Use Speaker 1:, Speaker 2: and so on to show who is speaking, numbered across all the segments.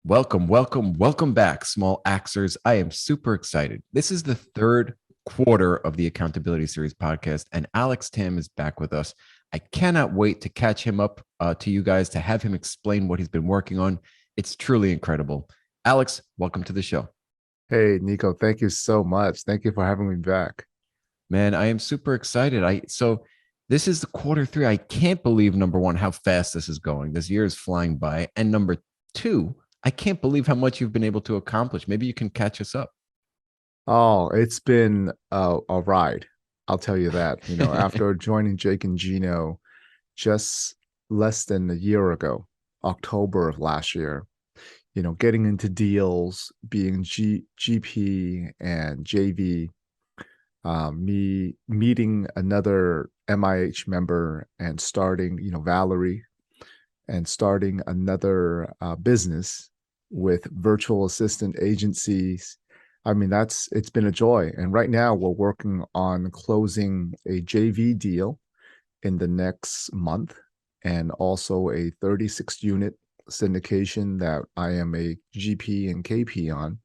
Speaker 1: Welcome back, small axers. I am super excited. This is the third quarter of the Accountability Series podcast, and Alex Tam is back with us. I cannot wait to catch him up to you guys to have him explain what he's been working on. It's truly incredible. Alex, welcome to the show.
Speaker 2: Hey, Nico, thank you so much. Thank you for having me back.
Speaker 1: Man, I am super excited. So this is the quarter three. I can't believe, number one, how fast this is going. This year is flying by. And number two, I can't believe how much you've been able to accomplish. Maybe you can catch us up.
Speaker 2: Oh, it's been a ride. I'll tell you that. After joining Jake and Gino just less than a year ago, October of last year, getting into deals, being GP and JV, me meeting another MIH member and starting, Valerie, and starting another business with virtual assistant agencies. I mean, it's been a joy. And right now we're working on closing a JV deal in the next month and also a 36 unit syndication that I am a GP and KP on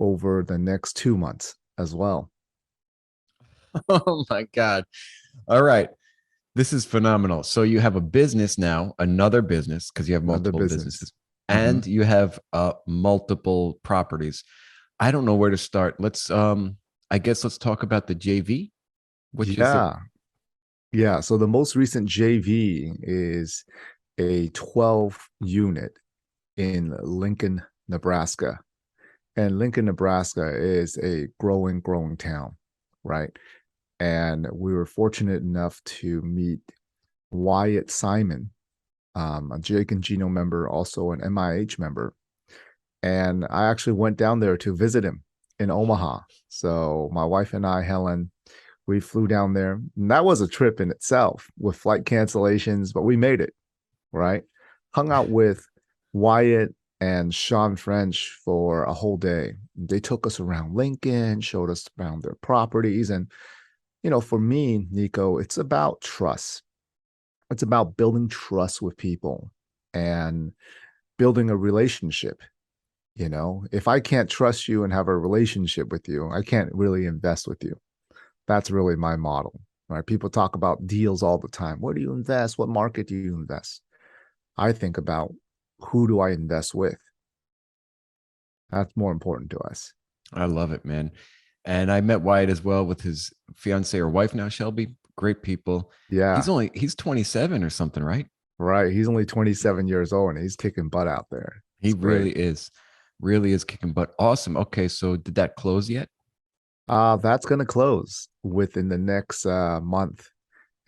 Speaker 2: over the next 2 months as well.
Speaker 1: Oh my God. All right. This is phenomenal. So you have a business now, another business, because you have
Speaker 2: Another
Speaker 1: multiple
Speaker 2: business.
Speaker 1: businesses,
Speaker 2: Mm-hmm.
Speaker 1: and you have multiple properties. I don't know where to start. I guess let's talk about the JV, which is a
Speaker 2: Yeah. Yeah. So the most recent JV is a 12 unit in Lincoln, Nebraska. And Lincoln, Nebraska is a growing town, right? And we were fortunate enough to meet Wyatt Simon, a Jake and Gino member, also an MIH member. And I actually went down there to visit him in Omaha. So my wife and I, Helen, we flew down there. And that was a trip in itself with flight cancellations, but we made it, right? Hung out with Wyatt and Sean French for a whole day. They took us around Lincoln, showed us around their properties. And, for me, Nico, it's about trust. It's about building trust with people and building a relationship. If I can't trust you and have a relationship with you, I can't really invest with you. That's really my model, right? People talk about deals all the time. Where do you invest? What market do you invest? I think about who do I invest with? That's more important to us.
Speaker 1: I love it, man. And I met Wyatt as well with his fiance or wife now, Shelby. Great people.
Speaker 2: Yeah,
Speaker 1: He's 27 or something, right?
Speaker 2: right. He's only 27 years old and he's kicking butt out there.
Speaker 1: He
Speaker 2: It's great.
Speaker 1: really is kicking butt. Awesome. Okay, so did that close yet?
Speaker 2: That's going to close within the next month.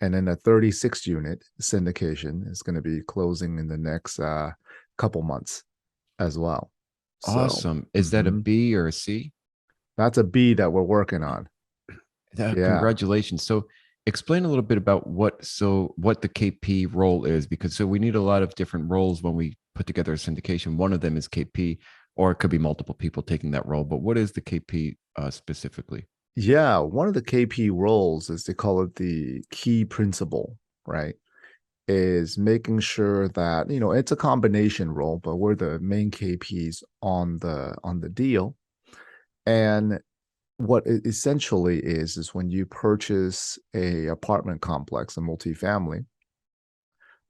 Speaker 2: And then a 36 unit syndication is going to be closing in the next couple months as well. So
Speaker 1: Awesome. Is that a
Speaker 2: mhm.
Speaker 1: B or a C?
Speaker 2: That's a B that we're working on. Yeah.
Speaker 1: Congratulations. So explain a little bit about what the KP role is, because so we need a lot of different roles when we put together a syndication. One of them is KP, or it could be multiple people taking that role. But what is the KP specifically?
Speaker 2: Yeah. One of the KP roles is they call it the key principle, right? Is making sure that, it's a combination role, but we're the main KPs on the deal. And what it essentially is when you purchase a apartment complex, a multifamily,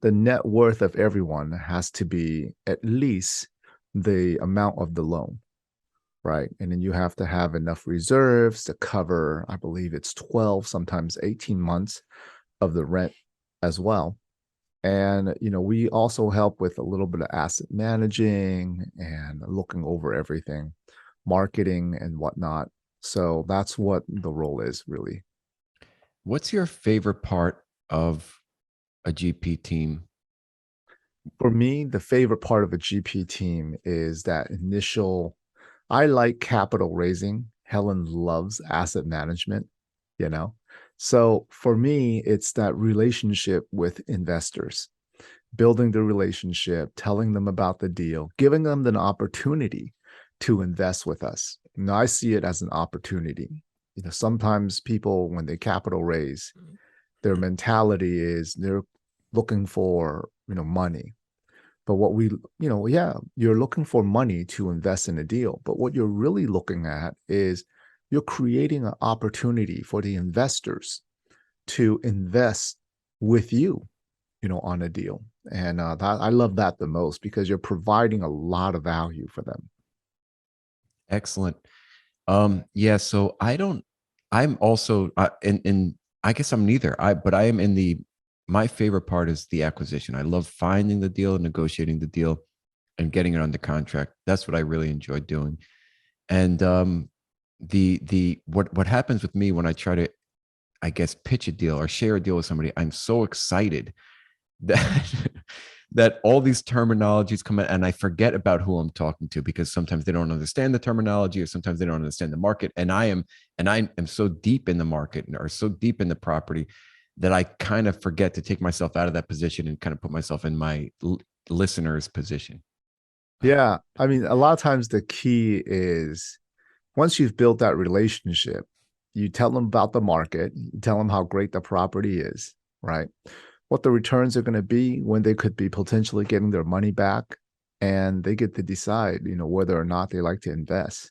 Speaker 2: the net worth of everyone has to be at least the amount of the loan, right? And then you have to have enough reserves to cover, I believe it's 12, sometimes 18 months of the rent as well. And, we also help with a little bit of asset managing and looking over everything, marketing and whatnot. So that's what the role is really.
Speaker 1: What's your favorite part of a GP team?
Speaker 2: For me, the favorite part of a GP team is that initial, I like capital raising. Helen loves asset management, you know? So for me, it's that relationship with investors, building the relationship, telling them about the deal, giving them an opportunity to invest with us. Now, I see it as an opportunity. Sometimes people, when they capital raise, their mentality is they're looking for, money. But what we, yeah, you're looking for money to invest in a deal. But what you're really looking at is you're creating an opportunity for the investors to invest with you, on a deal. And I love that the most because you're providing a lot of value for them.
Speaker 1: Excellent. Yeah, so I'm also in I guess I'm neither. But I am in my favorite part is the acquisition. I love finding the deal and negotiating the deal and getting it under contract. That's what I really enjoy doing. And the what happens with me when I try to, I guess, pitch a deal or share a deal with somebody, I'm so excited that that all these terminologies come in and I forget about who I'm talking to because sometimes they don't understand the terminology or sometimes they don't understand the market. And I am so deep in the market or so deep in the property that I kind of forget to take myself out of that position and kind of put myself in my listener's position.
Speaker 2: Yeah. I mean, a lot of times the key is once you've built that relationship, you tell them about the market, you tell them how great the property is, right? What the returns are going to be, when they could be potentially getting their money back, and they get to decide, whether or not they like to invest.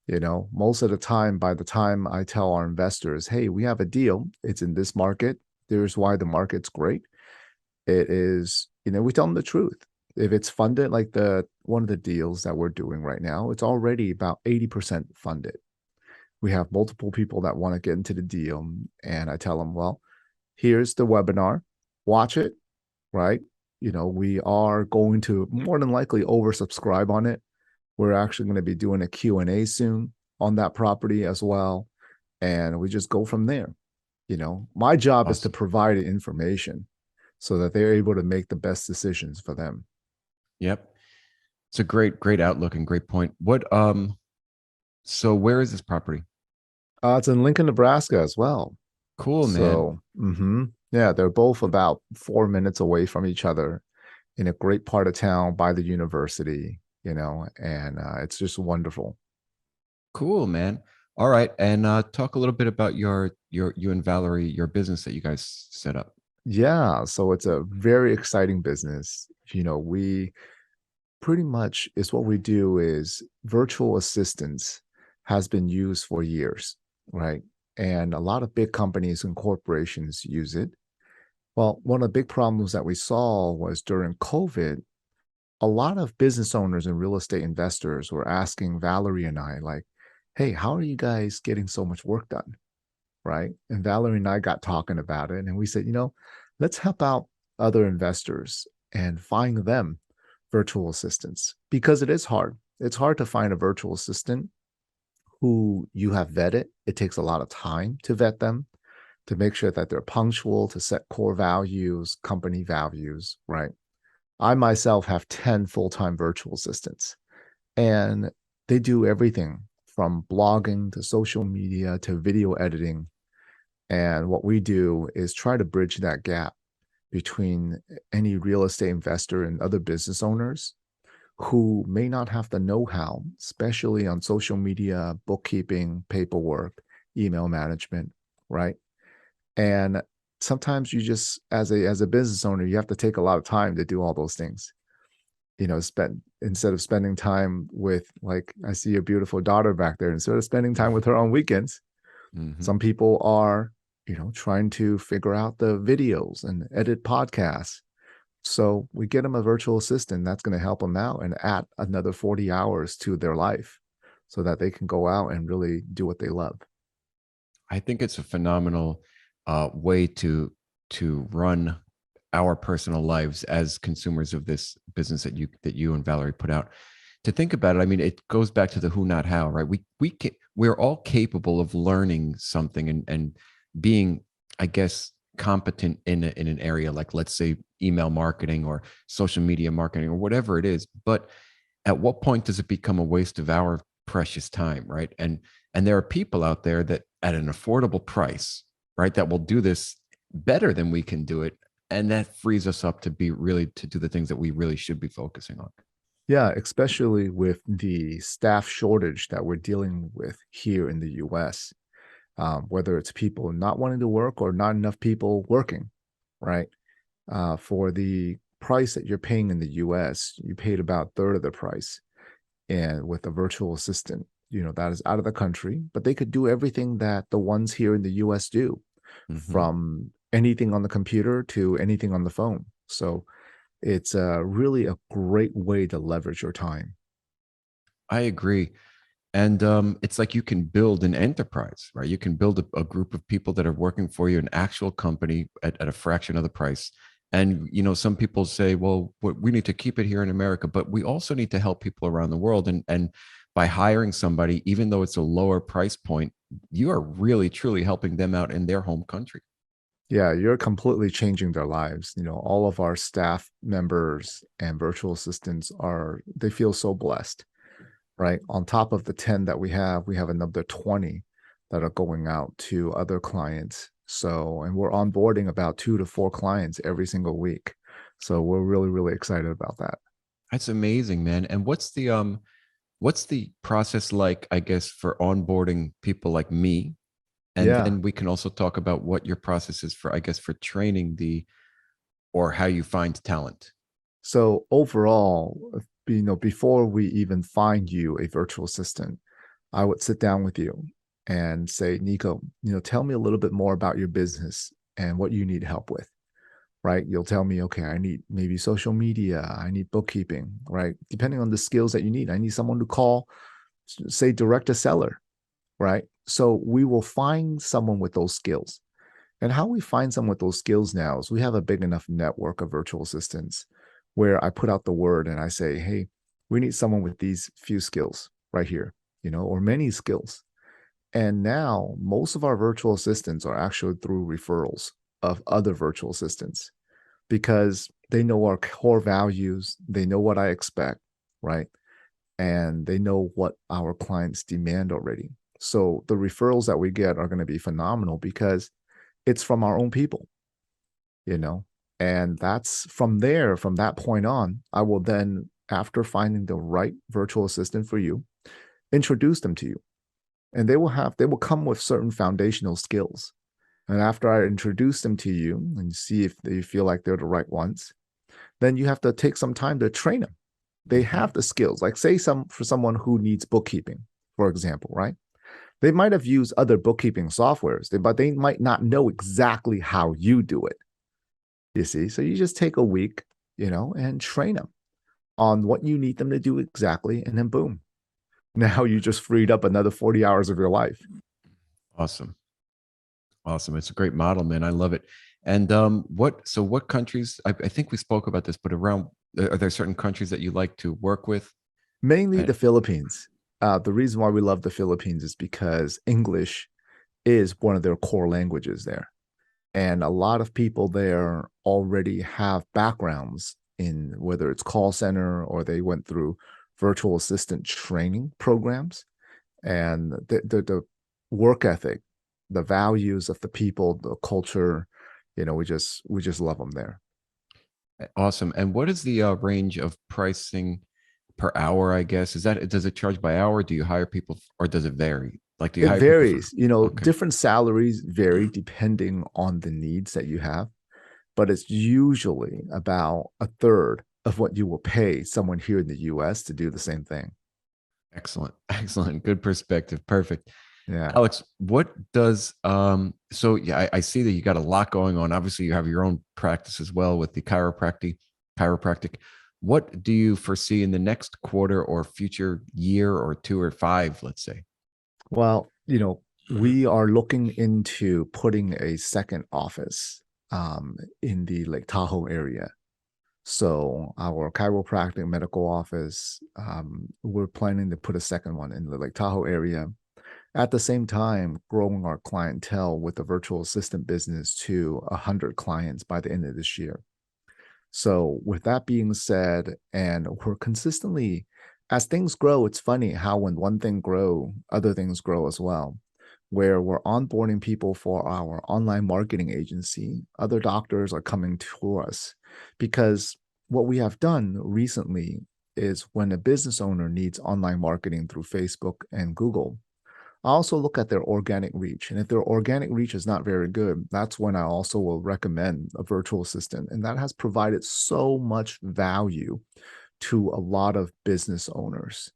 Speaker 2: Most of the time, by the time I tell our investors, hey, we have a deal, it's in this market, here's why the market's great. It is, we tell them the truth. If it's funded, like the one of the deals that we're doing right now, it's already about 80% funded. We have multiple people that want to get into the deal. And I tell them, well, here's the webinar, watch it, right? We are going to more than likely oversubscribe on it. We're actually going to be doing a Q&A soon on that property as well. And we just go from there. My job is to
Speaker 1: Awesome.
Speaker 2: provide information so that they're able to make the best decisions for them.
Speaker 1: Yep. It's a great outlook and great point. So where is this property?
Speaker 2: It's in Lincoln, Nebraska as well.
Speaker 1: Cool, man.
Speaker 2: So, yeah, they're both about 4 minutes away from each other in a great part of town by the university, and it's just wonderful.
Speaker 1: Cool, man. All right. And talk a little bit about you and Valerie, your business that you guys set up.
Speaker 2: Yeah, so it's a very exciting business. We pretty much is what we do is virtual assistants has been used for years, right? And a lot of big companies and corporations use it. Well, one of the big problems that we saw was during COVID, a lot of business owners and real estate investors were asking Valerie and I, like, hey, how are you guys getting so much work done? Right. And Valerie and I got talking about it. And we said, let's help out other investors and find them virtual assistants because it is hard. It's hard to find a virtual assistant who you have vetted. It takes a lot of time to vet them, to make sure that they're punctual, to set core values, company values, right? I myself have 10 full-time virtual assistants, and they do everything from blogging to social media to video editing. And what we do is try to bridge that gap between any real estate investor and other business owners who may not have the know-how, especially on social media, bookkeeping, paperwork, email management, right? And sometimes you just, as a business owner, you have to take a lot of time to do all those things. Spend instead of spending time with, like, I see your beautiful daughter back there, instead of spending time with her on weekends,
Speaker 1: Mm-hmm.
Speaker 2: some people are, trying to figure out the videos and edit podcasts. So we get them a virtual assistant that's going to help them out and add another 40 hours to their life so that they can go out and really do what they love.
Speaker 1: I think it's a phenomenal way to run our personal lives as consumers of this business that you and Valerie put out. To think about it, I mean, it goes back to the who, not how, right? We're all capable of learning something and being, I guess, competent in an area like, let's say, email marketing or social media marketing or whatever it is. But at what point does it become a waste of our precious time, right? And there are people out there that at an affordable price, right, that will do this better than we can do it, and that frees us up to do the things that we really should be focusing on.
Speaker 2: Yeah, especially with the staff shortage that we're dealing with here in the US, whether it's people not wanting to work or not enough people working, right? For the price that you're paying in the US, you paid about a third of the price. And with a virtual assistant, that is out of the country, but they could do everything that the ones here in the US do,
Speaker 1: Hmm.
Speaker 2: from anything on the computer to anything on the phone. So it's really a great way to leverage your time.
Speaker 1: I agree. And it's like you can build an enterprise, right? You can build a group of people that are working for you, an actual company at a fraction of the price. And some people say, well, we need to keep it here in America, but we also need to help people around the world. And by hiring somebody, even though it's a lower price point, you are really truly helping them out in their home country.
Speaker 2: Yeah, you're completely changing their lives. All of our staff members and virtual assistants they feel so blessed, right? On top of the 10 that we have another 20 that are going out to other clients. So, and we're onboarding about 2 to 4 clients every single week. So we're really, really excited about that.
Speaker 1: That's amazing, man. And what's the process like, I guess, for onboarding people like me? And
Speaker 2: Yeah.
Speaker 1: then we can also talk about what your process is for, I guess, for training or how you find talent.
Speaker 2: So overall, before we even find you a virtual assistant, I would sit down with you and say, Nico, tell me a little bit more about your business and what you need help with, right? You'll tell me, okay, I need maybe social media, I need bookkeeping, right? Depending on the skills that you need, I need someone to call, say, direct a seller, right? So we will find someone with those skills. And how we find someone with those skills now is we have a big enough network of virtual assistants where I put out the word and I say, hey, we need someone with these few skills right here, or many skills. And now most of our virtual assistants are actually through referrals of other virtual assistants because they know our core values, they know what I expect, right? And they know what our clients demand already. So the referrals that we get are going to be phenomenal because it's from our own people, you know? And that's from there, from that point on, I will then, after finding the right virtual assistant for you, introduce them to you. And they will come with certain foundational skills. And after I introduce them to you and see if they feel like they're the right ones, then you have to take some time to train them. They
Speaker 1: Mhm.
Speaker 2: have the skills. Like say for someone who needs bookkeeping, for example, right? They might have used other bookkeeping softwares, but they might not know exactly how you do it. You see, so you just take a week, and train them on what you need them to do exactly, and then boom, now you just freed up another 40 hours of your life.
Speaker 1: Awesome. Awesome. It's a great model, man. I love it. And what countries, I think we spoke about this, but are there certain countries that you like to work with?
Speaker 2: Mainly
Speaker 1: Uh,
Speaker 2: the Philippines. The reason why we love the Philippines is because English is one of their core languages there. And a lot of people there already have backgrounds in whether it's call center or they went through virtual assistant training programs. And the work ethic, the values of the people, the culture, we just love them there.
Speaker 1: Awesome. And what is the range of pricing per hour, I guess? Does it charge by hour? Do you hire people or does it vary? Like, do you
Speaker 2: It
Speaker 1: hire people for,
Speaker 2: varies,
Speaker 1: okay,
Speaker 2: different salaries vary depending on the needs that you have, but it's usually about a third of what you will pay someone here in the US to do the same thing.
Speaker 1: excellent. Excellent. Good perspective. Perfect.
Speaker 2: Yeah.
Speaker 1: Alex, what does so yeah, I see that you got a lot going on. Obviously, you have your own practice as well with the chiropractic. What do you foresee in the next quarter or future year or 2 or 5, let's say?
Speaker 2: Well, we are looking into putting a second office in the Lake Tahoe area. So our chiropractic medical office, we're planning to put a second one in the Lake Tahoe area. At the same time, growing our clientele with the virtual assistant business to 100 clients by the end of this year. So, with that being said, and we're consistently, as things grow, it's funny how when one thing grow, other things grow as well. Where we're onboarding people for our online marketing agency, other doctors are coming to us because what we have done recently is when a business owner needs online marketing through Facebook and Google, I also look at their organic reach. And if their organic reach is not very good, that's when I also will recommend a virtual assistant. And that has provided so much value to a lot of business owners,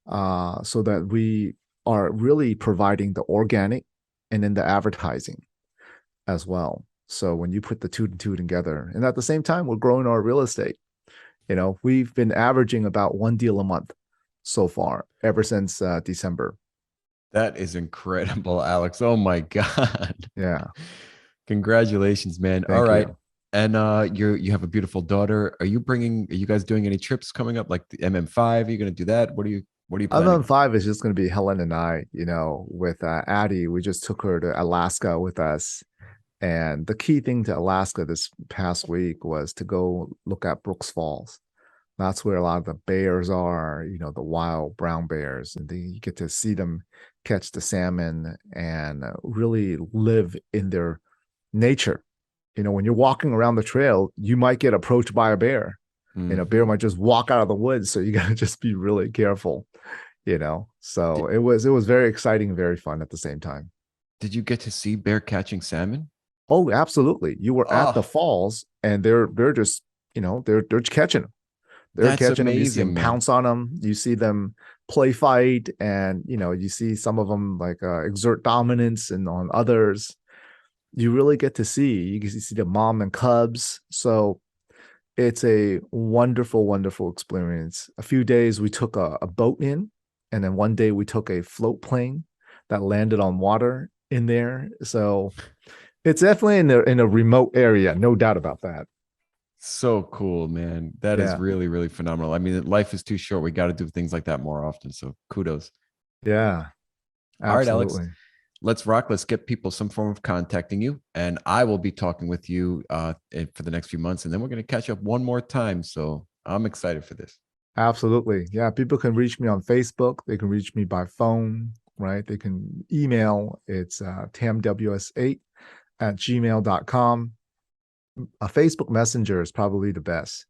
Speaker 2: so that we are really providing the organic and then the advertising as well. So when you put the two and two together, and at the same time, we're growing our real estate. We've been averaging about one deal a month so far ever since December.
Speaker 1: That is incredible, Alex. Oh my God.
Speaker 2: Yeah,
Speaker 1: Congratulations, man. All
Speaker 2: thank
Speaker 1: right.
Speaker 2: you.
Speaker 1: And you have a beautiful daughter. Are you guys doing any trips coming up like the MM5? Are you gonna do that? What are you planning?
Speaker 2: MM5 is just going to be Helen and I, with Addie. We just took her to Alaska with us. And the key thing to Alaska this past week was to go look at Brooks Falls. That's where a lot of the bears are, the wild brown bears. And then you get to see them catch the salmon and really live in their nature. When you're walking around the trail, you might get approached by a bear, and a bear
Speaker 1: Mhm.
Speaker 2: might just walk out of the woods. So you got to just be really careful, So
Speaker 1: Did,
Speaker 2: it was very exciting and very fun at the same time.
Speaker 1: did you get to see bear catching salmon?
Speaker 2: Oh, absolutely. You were at the
Speaker 1: Oh,
Speaker 2: falls and they're just, they're catching them. They're
Speaker 1: that's
Speaker 2: catching them. You see them
Speaker 1: amazing, man.
Speaker 2: pounce on them. You see them play fight, and you see some of them like exert dominance and on others. You really get to see. You can see the mom and cubs. So it's a wonderful, wonderful experience. A few days we took a boat in, and then one day we took a float plane that landed on water in there. So it's definitely in a remote area, no doubt about that.
Speaker 1: So cool, man. That is
Speaker 2: Yeah,
Speaker 1: really, really phenomenal. I mean, life is too short. We got to do things like that more often. So kudos.
Speaker 2: yeah,
Speaker 1: All right, Alex,
Speaker 2: absolutely.
Speaker 1: let's rock. Let's get people some form of contacting you. And I will be talking with you for the next few months. And then we're going to catch up one more time. So I'm excited for this.
Speaker 2: Absolutely. Yeah, people can reach me on Facebook. They can reach me by phone, right? They can email. It's tamws8@gmail.com. A Facebook Messenger is probably the best.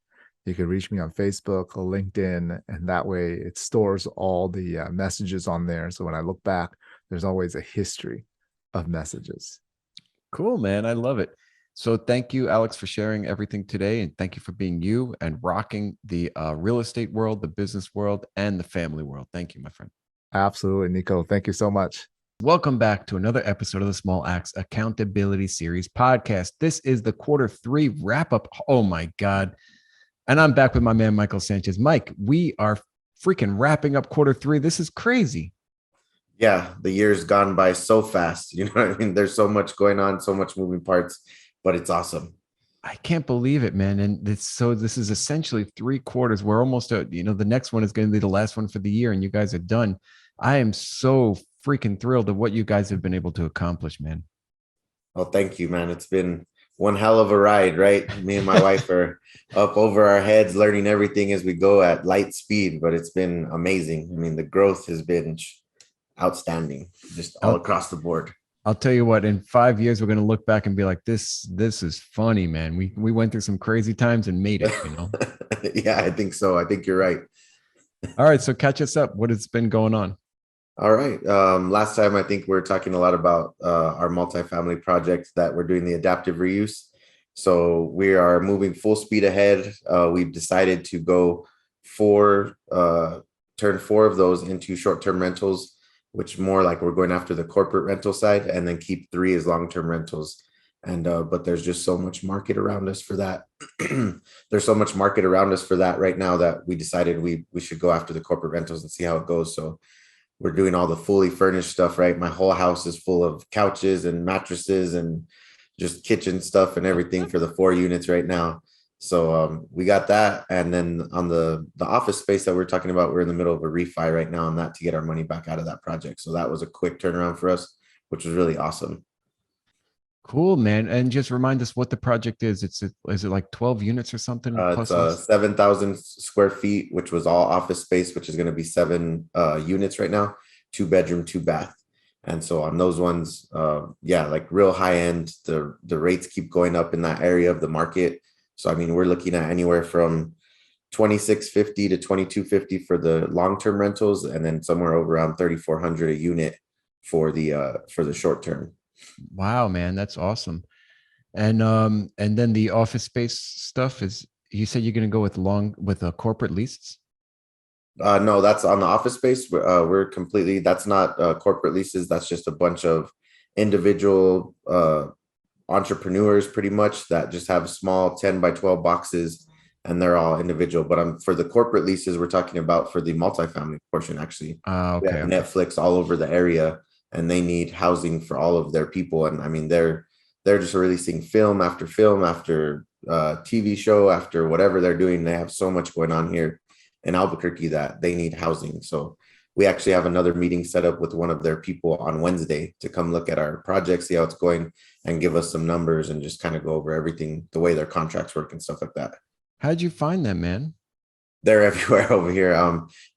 Speaker 2: You can reach me on Facebook or LinkedIn, and that way it stores all the messages on there. So when I look back, there's always a history of messages.
Speaker 1: Cool, man. I love it. So thank you, Alex, for sharing everything today. And thank you for being you and rocking the real estate world, the business world, and the family world. Thank you, my friend.
Speaker 2: Absolutely, Nico. Thank you so much.
Speaker 1: Welcome back to another episode of the Small Acts Accountability Series podcast. This is the quarter 3 wrap up. Oh my God. And I'm back with my man, Michael Sanchez. Mike, we are freaking wrapping up quarter 3. This is crazy.
Speaker 3: Yeah, the year's gone by so fast. You know what I mean? There's so much going on, so much moving parts, but it's awesome.
Speaker 1: I can't believe it, man. And this is essentially 3 quarters. We're almost the next one is going to be the last one for the year, and you guys are done. I am so freaking thrilled at what you guys have been able to accomplish, man.
Speaker 3: Well, thank you, man. It's been one hell of a ride, right? Me and my wife are up over our heads, learning everything as we go at light speed, but it's been amazing. I mean, the growth has been outstanding, just all
Speaker 1: I'll,
Speaker 3: across the board.
Speaker 1: I'll tell you what, in 5 years, we're going to look back and be like, this is funny, man. We went through some crazy times and made it.
Speaker 3: Yeah, I think so. I think you're right.
Speaker 1: All right. So catch us up. What has been going on?
Speaker 3: All right. Last time, I think we were talking a lot about our multifamily project that we're doing the adaptive reuse. So we are moving full speed ahead. We've decided to go turn 4 of those into short-term rentals, which more like we're going after the corporate rental side, and then keep 3 as long-term rentals. And but there's just so much market around us for that. There's so much market around us for that right now that we decided we should go after the corporate rentals and see how it goes. So we're doing all the fully furnished stuff, right? My whole house is full of couches and mattresses and just kitchen stuff and everything for the 4 units right now. So we got that. And then on the office space that we're talking about, we're in the middle of a refi right now on that to get our money back out of that project. So that was a quick turnaround for us, which was really awesome.
Speaker 1: Cool, man. And just remind us what the project is. Is it like 12 units or something?
Speaker 3: It's
Speaker 1: Plus us?
Speaker 3: 7,000 square feet, which was all office space, which is going to be 7 units right now, 2-bedroom, 2-bath. And so on those ones, yeah, like real high end, the rates keep going up in that area of the market. So, I mean, we're looking at anywhere from 2,650 to 2,250 for the long-term rentals, and then somewhere over around 3,400 a unit for the short term.
Speaker 1: Wow, man, that's awesome. And then the office space stuff is, you said you're going to go with a corporate leases?
Speaker 3: No, that's on the office space. We're completely, that's not corporate leases. That's just a bunch of individual entrepreneurs pretty much that just have small 10 by 12 boxes, and they're all individual. But for the corporate leases, we're talking about for the multifamily portion, actually. We have
Speaker 1: Okay.
Speaker 3: Netflix all over the area, and they need housing for all of their people. And I mean, they're just releasing film after TV show after whatever they're doing. They have so much going on here in Albuquerque that they need housing. So we actually have another meeting set up with one of their people on Wednesday to come look at our project, see how it's going, and give us some numbers and just kind of go over everything, the way their contracts work and stuff like that.
Speaker 1: How'd you find them, man?
Speaker 3: They're everywhere over here.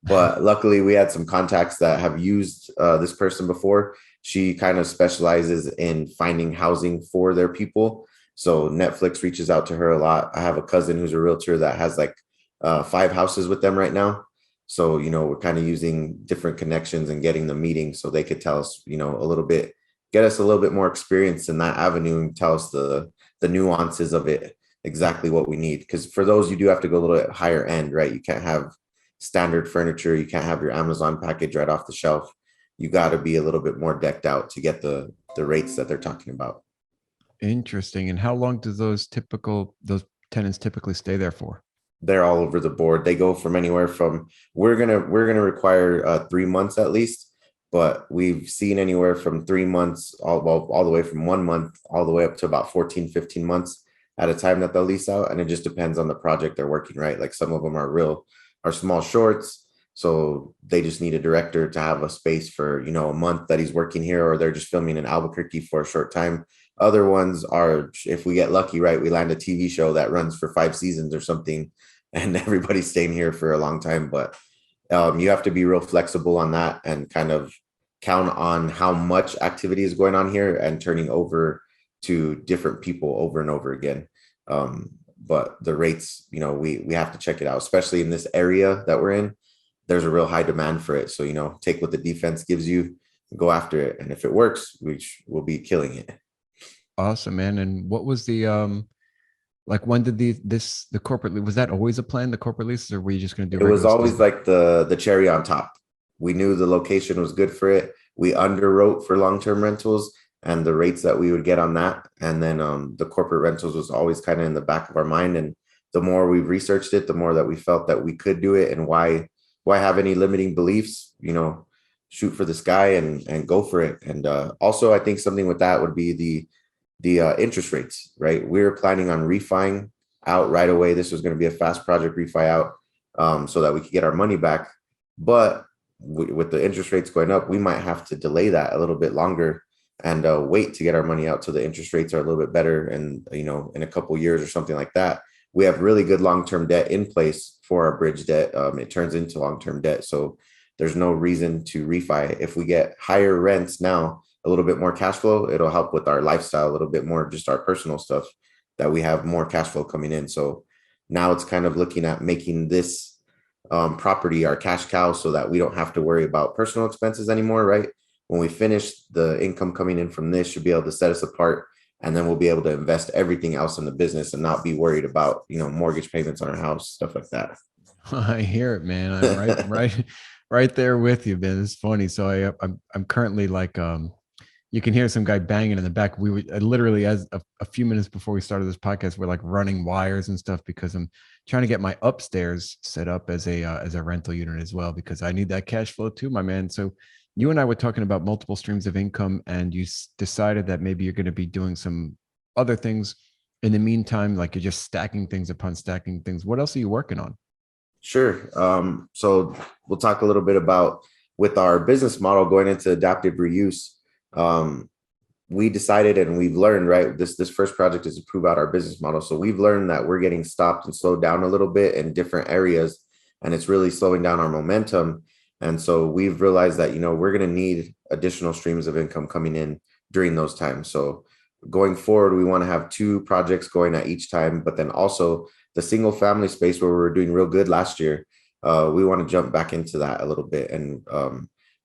Speaker 3: But luckily we had some contacts that have used this person before. She kind of specializes in finding housing for their people. So Netflix reaches out to her a lot. I have a cousin who's a realtor that has like 5 houses with them right now. So, we're kind of using different connections and getting the meeting so they could tell us, a little bit, get us a little bit more experience in that avenue and tell us the nuances of it, exactly what we need. Because for those, you do have to go a little bit higher end, right? You can't have standard furniture. You can't have your Amazon package right off the shelf. You got to be a little bit more decked out to get the rates that they're talking about.
Speaker 1: Interesting. And how long do those tenants typically stay there for?
Speaker 3: They're all over the board. They go from anywhere from, we're gonna require 3 months at least, but we've seen anywhere from 3 months all the way from 1 month all the way up to about 14, 15 months at a time that they'll lease out. And it just depends on the project they're working, right? Like some of them are small shorts. So they just need a director to have a space for, a month that he's working here, or they're just filming in Albuquerque for a short time. Other ones are, if we get lucky, right, we land a TV show that runs for 5 seasons or something, and everybody's staying here for a long time. But you have to be real flexible on that and kind of count on how much activity is going on here and turning over to different people over and over again. But the rates, we have to check it out, especially in this area that we're in. There's a real high demand for it. So, take what the defense gives you, go after it. And if it works, we'll be killing it.
Speaker 1: Awesome, man. And what was the like, when did the corporate, was that always a plan, the corporate leases, or were you just going to do
Speaker 3: it? Was always
Speaker 1: stuff?
Speaker 3: like the cherry on top. We knew the location was good for it. We underwrote for long-term rentals and the rates that we would get on that. And then the corporate rentals was always kind of in the back of our mind. And the more we've researched it, the more that we felt that we could do it. And why have any limiting beliefs, shoot for the sky and go for it. And also I think something with that would be the interest rates, right? We're planning on refining out right away. This was going to be a fast project refi out so that we could get our money back. But with the interest rates going up, we might have to delay that a little bit longer and wait to get our money out till the interest rates are a little bit better. And, in a couple of years or something like that, we have really good long-term debt in place for our bridge debt. It turns into long-term debt. So there's no reason to refi. If we get higher rents now, a little bit more cash flow, it'll help with our lifestyle a little bit more, just our personal stuff, that we have more cash flow coming in. So now it's kind of looking at making this property our cash cow so that we don't have to worry about personal expenses anymore, right? When we finish, the income coming in from this should be able to set us apart, and then we'll be able to invest everything else in the business and not be worried about, mortgage payments on our house, stuff like that.
Speaker 1: I hear it, man. I'm right there with you, man. It's funny. So I'm currently like, you can hear some guy banging in the back. We were literally, as a few minutes before we started this podcast, we're like running wires and stuff because I'm trying to get my upstairs set up as a rental unit as well, because I need that cash flow too, my man. So you and I were talking about multiple streams of income, and you decided that maybe you're going to be doing some other things in the meantime, like you're just stacking things upon stacking things. What else are you working on?
Speaker 3: Sure. So we'll talk a little bit about, with our business model going into adaptive reuse. We decided, and we've learned, right, this first project is to prove out our business model. So we've learned that we're getting stopped and slowed down a little bit in different areas, and it's really slowing down our momentum. And so we've realized that, we're going to need additional streams of income coming in during those times. So going forward, we want to have 2 projects going at each time, but then also the single family space where we were doing real good last year. We want to jump back into that a little bit and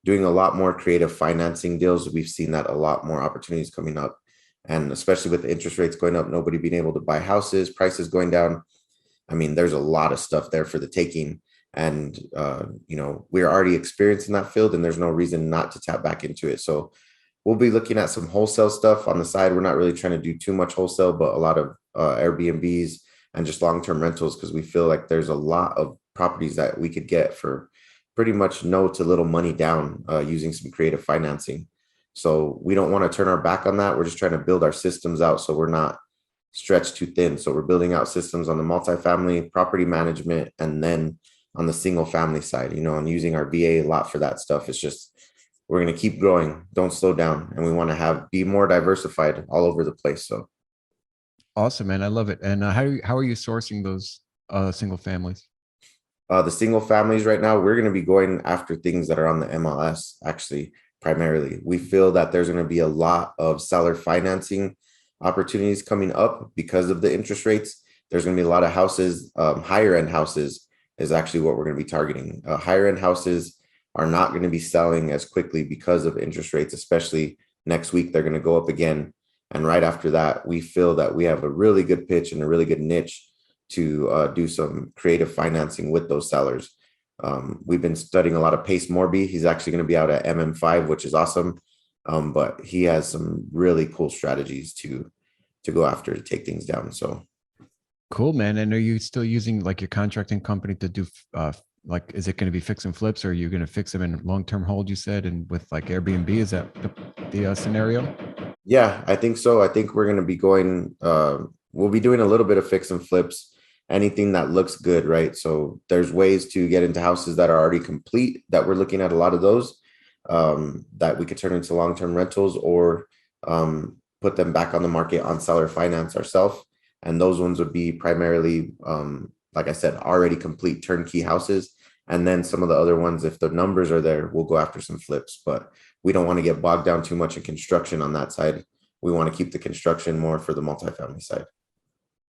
Speaker 3: doing a lot more creative financing deals. We've seen that a lot more opportunities coming up. And especially with the interest rates going up, nobody being able to buy houses, prices going down. I mean, there's a lot of stuff there for the taking. And, we're already experienced in that field, and there's no reason not to tap back into it. So we'll be looking at some wholesale stuff on the side. We're not really trying to do too much wholesale, but a lot of Airbnbs and just long-term rentals, because we feel like there's a lot of properties that we could get for pretty much no to little money down using some creative financing. So we don't want to turn our back on that. We're just trying to build our systems out so we're not stretched too thin. So we're building out systems on the multifamily, property management, and then on the single family side, and using our VA a lot for that stuff. It's just, we're going to keep growing, don't slow down. And we want to be more diversified all over the place. So
Speaker 1: Awesome, man. I love it. And how are you sourcing those single families?
Speaker 3: the single families right now, we're going to be going after things that are on the MLS, actually, primarily. We feel that there's going to be a lot of seller financing opportunities coming up because of the interest rates. There's going to be a lot of houses, higher end houses is actually what we're going to be targeting. Higher end houses are not going to be selling as quickly because of interest rates, especially next week. They're going to go up again. And right after that, we feel that we have a really good pitch and a really good niche to do some creative financing with those sellers. We've been studying a lot of Pace Morby. He's actually going to be out at MM5, which is awesome. But he has some really cool strategies to go after to take things down. So
Speaker 1: Cool, man. And are you still using like your contracting company to do is it going to be fix and flips, or are you going to fix them in long-term hold, you said, and with like Airbnb, is that the scenario?
Speaker 3: yeah, I think so. I think we're going to be going, we'll be doing a little bit of fix and flips, anything that looks good, right? So there's ways to get into houses that are already complete, that we're looking at a lot of those that we could turn into long-term rentals, or put them back on the market on seller finance ourselves. And those ones would be primarily, like I said, already complete turnkey houses. And then some of the other ones, if the numbers are there, we'll go after some flips. But we don't want to get bogged down too much in construction on that side. We want to keep the construction more for the multifamily side.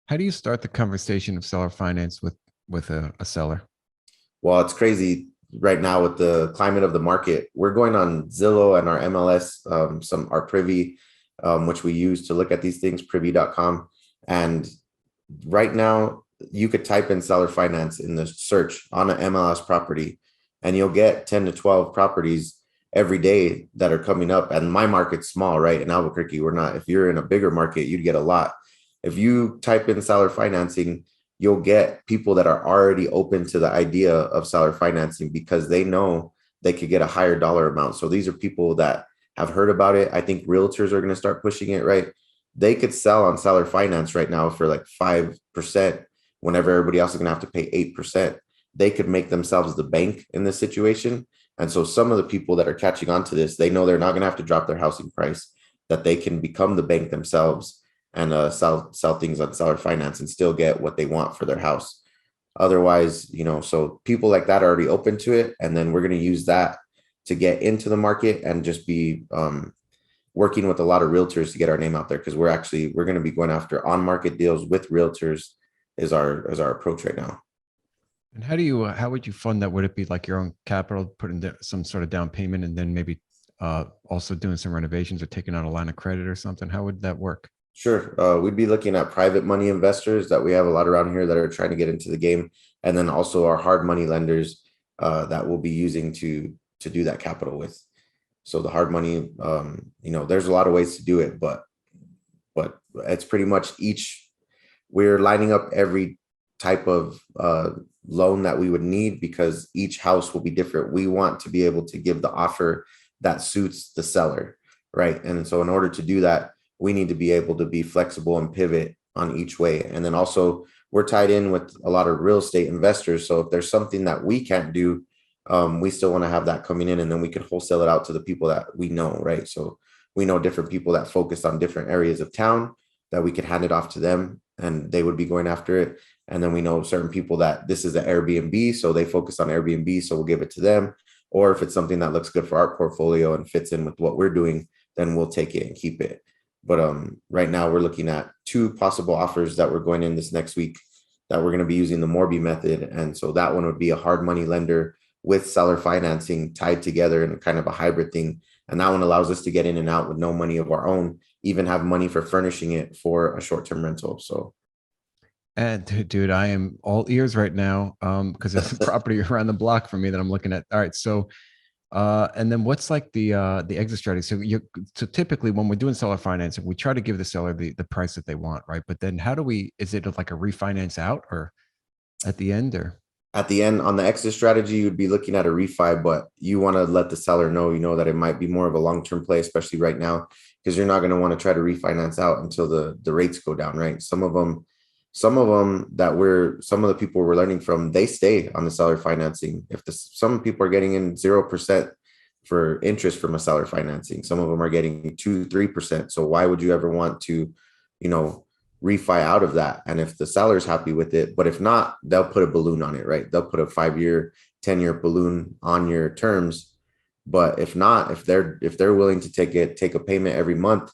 Speaker 1: How do you start the conversation of seller finance with a seller?
Speaker 3: Well, it's crazy right now with the climate of the market. We're going on Zillow and our MLS, our Privy, which we use to look at these things, privy.com. And right now, you could type in seller finance in the search on an MLS property, and you'll get 10 to 12 properties every day that are coming up. And my market's small, right? In Albuquerque, we're not. If you're in a bigger market, you'd get a lot. If you type in seller financing, you'll get people that are already open to the idea of seller financing because they know they could get a higher dollar amount. So these are people that have heard about it. I think realtors are going to start pushing it, right? They could sell on seller finance right now for like 5%, whenever everybody else is going to have to pay 8%. They could make themselves the bank in this situation. And so some of the people that are catching on to this, they know they're not going to have to drop their housing price, that they can become the bank themselves and sell things on seller finance and still get what they want for their house. Otherwise, so people like that are already open to it. And then we're going to use that to get into the market and just be working with a lot of realtors to get our name out there, because we're going to be going after on-market deals with realtors is our approach right now.
Speaker 1: And how would you fund that? Would it be like your own capital, putting some sort of down payment, and then maybe also doing some renovations or taking out a line of credit or something? How would that work?
Speaker 3: Sure. We'd be looking at private money investors that we have a lot around here that are trying to get into the game. And then also our hard money lenders that we'll be using to do that capital with. So the hard money, there's a lot of ways to do it, but it's pretty much we're lining up every type of loan that we would need, because each house will be different. We want to be able to give the offer that suits the seller, right? And so in order to do that, we need to be able to be flexible and pivot on each way. And then also we're tied in with a lot of real estate investors. So if there's something that we can't do, we still want to have that coming in, and then we could wholesale it out to the people that we know, right? So we know different people that focus on different areas of town that we could hand it off to them and they would be going after it. And then we know certain people that this is an Airbnb, so they focus on Airbnb, so we'll give it to them. Or if it's something that looks good for our portfolio and fits in with what we're doing, then we'll take it and keep it. But right now we're looking at 2 possible offers that we're going in this next week that we're going to be using the Morby method. And so that one would be a hard money lender with seller financing tied together in kind of a hybrid thing. And that one allows us to get in and out with no money of our own, even have money for furnishing it for a short-term rental. So
Speaker 1: And dude, I am all ears right now because there's a property around the block from me that I'm looking at. All right, so and then what's like the exit strategy? So typically when we're doing seller financing, we try to give the seller the price that they want, right? But then how do we? Is it like a refinance out or at the end or?
Speaker 3: at the end on the exit strategy, you'd be looking at a refi, but you want to let the seller know, that it might be more of a long-term play, especially right now, because you're not going to want to try to refinance out until the rates go down, right? Some of them some of some of the people we're learning from, they stay on the seller financing. Some people are getting in 0% for interest from a seller financing. Some of them are getting 2-3%. So why would you ever want to, refi out of that? And if the seller's happy with it, but if not, they'll put a balloon on it, right? They'll put a 5-year, 10-year balloon on your terms. But if not, if they're willing to take a payment every month,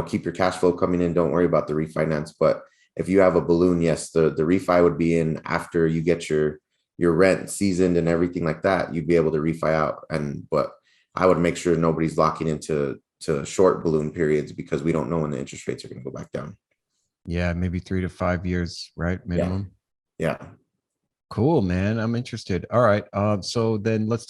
Speaker 3: keep your cash flow coming in, don't worry about the refinance. But if you have a balloon, yes, the refi would be in after you get your rent seasoned and everything like that. You'd be able to refi out. But I would make sure nobody's locking into short balloon periods, because we don't know when the interest rates are going to go back down.
Speaker 1: Yeah, maybe 3 to 5 years, right? Minimum.
Speaker 3: Yeah.
Speaker 1: Cool, man. I'm interested. All right. So then let's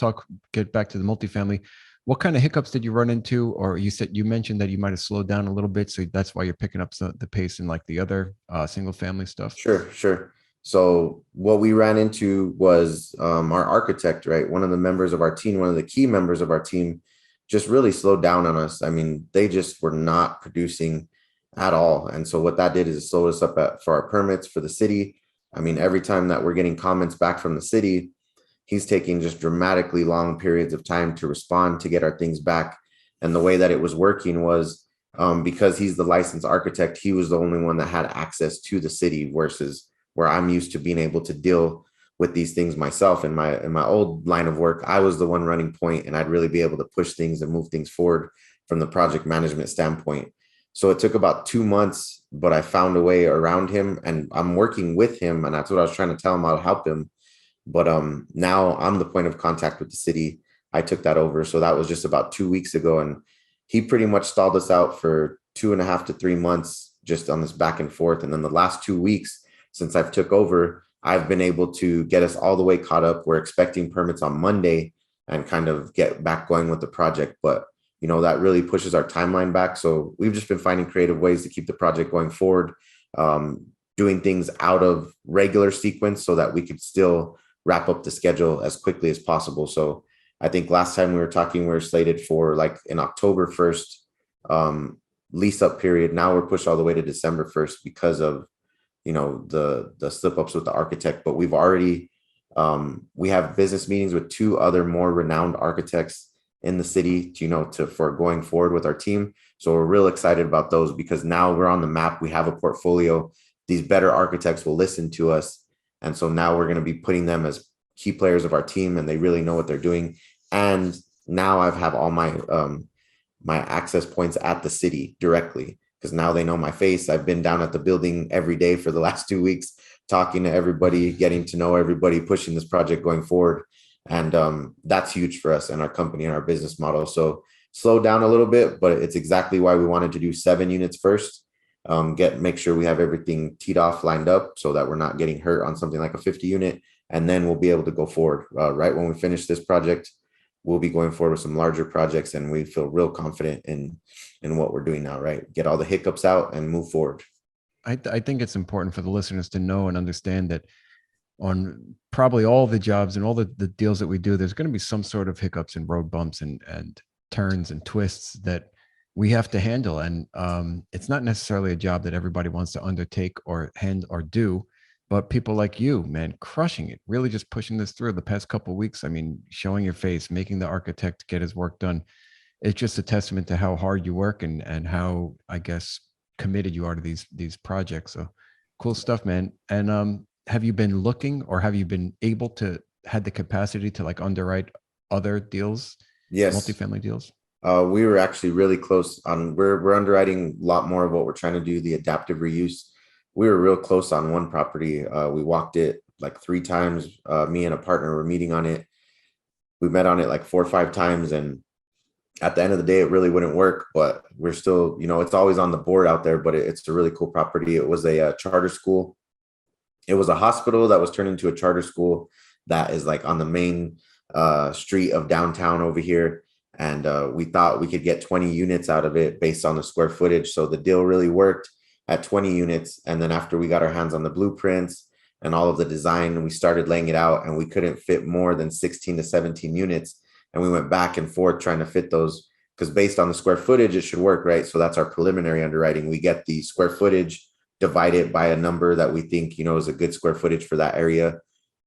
Speaker 1: get back to the multifamily. What kind of hiccups did you run into? Or you mentioned that you might have slowed down a little bit. So that's why you're picking up the pace in like the other single family stuff.
Speaker 3: Sure. So what we ran into was our architect, right? One of the members of our team, one of the key members of our team, just really slowed down on us. I mean, they just were not producing at all. And so what that did is it slowed us up for our permits for the city. I mean, every time that we're getting comments back from the city, he's taking just dramatically long periods of time to respond to get our things back. And the way that it was working was because he's the licensed architect, he was the only one that had access to the city, versus where I'm used to being able to deal with these things myself. In my old line of work, I was the one running point, and I'd really be able to push things and move things forward from the project management standpoint. So it took about 2 months, but I found a way around him, and I'm working with him. And that's what I was trying to tell him, how to help him. But now I'm the point of contact with the city. I took that over. So that was just about 2 weeks ago. And he pretty much stalled us out for 2.5 to 3 months just on this back and forth. And then the last 2 weeks since I've took over, I've been able to get us all the way caught up. We're expecting permits on Monday and kind of get back going with the project. But that really pushes our timeline back. So we've just been finding creative ways to keep the project going forward, doing things out of regular sequence so that we could still wrap up the schedule as quickly as possible. So I think last time we were talking, we were slated for like an October 1st lease up period. Now we're pushed all the way to December 1st because of, the slip ups with the architect. But we've already, we have business meetings with 2 other more renowned architects in the city, for going forward with our team. So we're real excited about those, because now we're on the map. We have a portfolio. These better architects will listen to us. And so now we're going to be putting them as key players of our team, and they really know what they're doing. And now I have all my my access points at the city directly, because now they know my face. I've been down at the building every day for the last 2 weeks, talking to everybody, getting to know everybody, pushing this project going forward. And that's huge for us and our company and our business model. So slow down a little bit, but it's exactly why we wanted to do 7 units first. Make sure we have everything teed off, lined up, so that we're not getting hurt on something like a 50 unit. And then we'll be able to go forward. Right when we finish this project, we'll be going forward with some larger projects, and we feel real confident in what we're doing now, right? Get all the hiccups out and move forward.
Speaker 1: I think it's important for the listeners to know and understand that on probably all the jobs and all the deals that we do, there's going to be some sort of hiccups and road bumps and turns and twists that we have to handle. And it's not necessarily a job that everybody wants to undertake or do, but people like you, man, crushing it, really just pushing this through the past couple of weeks. I mean, showing your face, making the architect get his work done. It's just a testament to how hard you work and how, I guess, committed you are to these projects. So cool stuff, man. And have you been looking, or have you been able to had the capacity to like underwrite other deals?
Speaker 3: Yes.
Speaker 1: Multifamily deals.
Speaker 3: We were actually really close on, we're underwriting a lot more of what we're trying to do, the adaptive reuse. We were real close on one property. We walked it like 3 times. Me and a partner were meeting on it. we met on it like 4 or 5 times, and at the end of the day, it really wouldn't work, but we're still, it's always on the board out there, but it's a really cool property. It was a charter school. It was a hospital that was turned into a charter school that is like on the main street of downtown over here. And we thought we could get 20 units out of it based on the square footage. So the deal really worked at 20 units. And then after we got our hands on the blueprints and all of the design, we started laying it out, and we couldn't fit more than 16 to 17 units. And we went back and forth trying to fit those, because based on the square footage, it should work, right? So that's our preliminary underwriting. We get the square footage, divide it by a number that we think, is a good square footage for that area.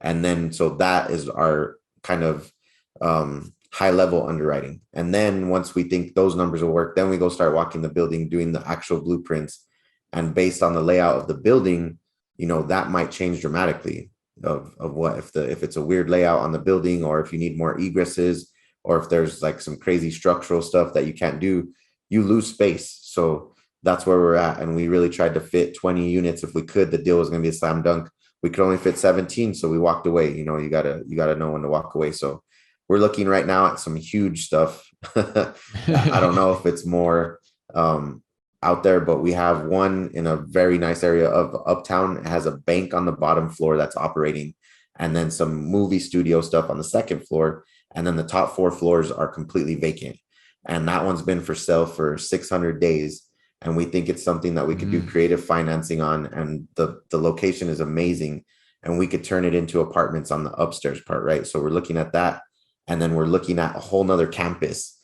Speaker 3: And then, so that is our kind of high level underwriting. And then once we think those numbers will work, then we go start walking the building, doing the actual blueprints. And based on the layout of the building, that might change dramatically of what, if it's a weird layout on the building, or if you need more egresses, or if there's like some crazy structural stuff that you can't do, you lose space. So that's where we're at. And we really tried to fit 20 units if we could. The deal was going to be a slam dunk. We could only fit 17. So we walked away. You gotta know when to walk away. So we're looking right now at some huge stuff. I don't know if it's more out there, but we have one in a very nice area of Uptown. It has a bank on the bottom floor that's operating, and then some movie studio stuff on the second floor. And then the top 4 floors are completely vacant. And that one's been for sale for 600 days. And we think it's something that we could do creative financing on. And the location is amazing. And we could turn it into apartments on the upstairs part, right? So we're looking at that. And then we're looking at a whole nother campus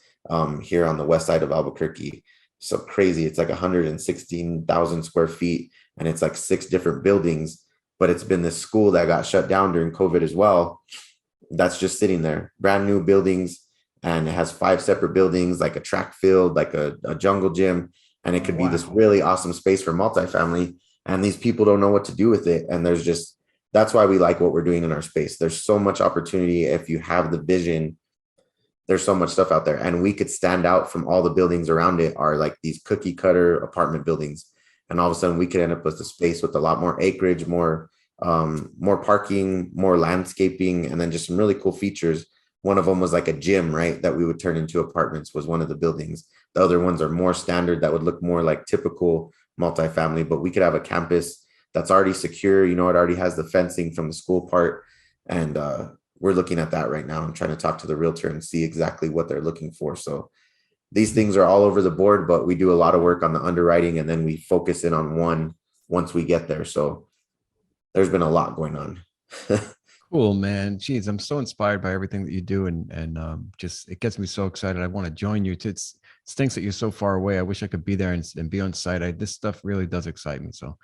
Speaker 3: here on the west side of Albuquerque. So crazy. It's like 116,000 square feet. And it's like 6 different buildings. But it's been this school that got shut down during COVID as well. That's just sitting there, brand new buildings, and it has 5 separate buildings, like a track field, like a jungle gym, and it could be this really awesome space for multifamily. And these people don't know what to do with it. And that's why we like what we're doing in our space. There's so much opportunity. If you have the vision, there's so much stuff out there, and we could stand out from all the buildings around it are like these cookie cutter apartment buildings. And all of a sudden we could end up with a space with a lot more acreage, more parking, more landscaping, and then just some really cool features. One of them was like a gym, right? That we would turn into apartments, was one of the buildings. The other ones are more standard, that would look more like typical multifamily, but we could have a campus that's already secure. It already has the fencing from the school part. And we're looking at that right now. I'm trying to talk to the realtor and see exactly what they're looking for. So these things are all over the board, but we do a lot of work on the underwriting, and then we focus in on one once we get there. So there's been a lot going on.
Speaker 1: Cool, man. Jeez, I'm so inspired by everything that you do, and just it gets me so excited. I want to join you. It stinks that you're so far away. I wish I could be there and be on site. This stuff really does excite me. So